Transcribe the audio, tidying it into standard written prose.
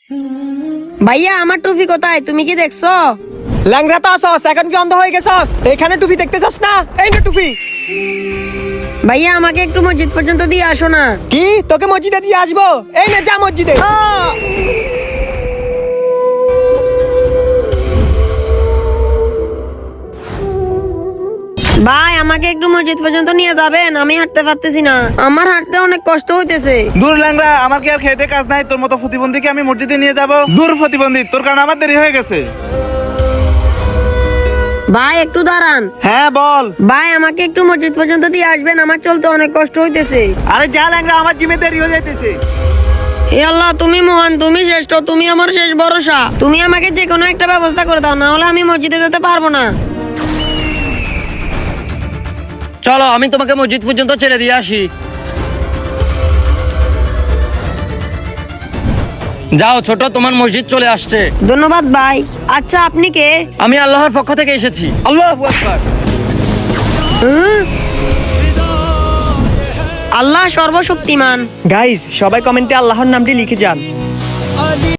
ভাইয়া আমার টুপি কোথায়, তুমি কি দেখছো? ল্যাংরা তো আসস, এখন কি অন্ধ হয়ে গেছস? এখানে টুপি দেখতেছস না? এই না টুপি। ভাইয়া আমাকে একটু মসজিদ পর্যন্ত দিয়ে আসো না। কি তোকে মসজিদে দিয়ে আসবো? এই না যা মসজিদে। ও! ভাই আমাকে একটু মসজিদ পর্যন্ত নিয়ে যাবেন, আমি হাঁটতে পারতেছি না, আমার হাঁটতে অনেক কষ্ট হইতেছে। দূর ল্যাংরা, আমার কি আর খেতে কাজ নাই? তোর মতো প্রতিবন্ধীকে আমি মসজিদে নিয়ে যাব? দূর প্রতিবন্ধী, তোর কারণে আমার দেরি হয়ে গেছে। ভাই একটু দাঁড়ান। হ্যাঁ বল। ভাই আমাকে একটু মসজিদ পর্যন্ত দিয়ে আসবেন, আমার চলতে অনেক কষ্ট হইতেছে। আরে যা ল্যাংরা, আমার জিমে দেরি হয়ে যাইতেছে। হে আল্লাহ, তুমি মহান, তুমি শ্রেষ্ঠ, তুমি আমার শেষ ভরসা। তুমি আমাকে যে কোনো একটা ব্যবস্থা করে দাও, না হলে আমি মসজিদে যেতে পারবো না। চলো আমি তোমাকে মসজিদ পর্যন্ত ছেড়ে দিয়ে আসি। যাও ছোট, তোমার মসজিদ চলে আসছে। ধন্যবাদ ভাই। আচ্ছা আপনি কে? আমি আল্লাহর পক্ষ থেকে এসেছি। আল্লাহু আকবার। আল্লাহ সর্বশক্তিমান। গাইস, সবাই কমেন্টে আল্লাহর নামটি লিখে যান।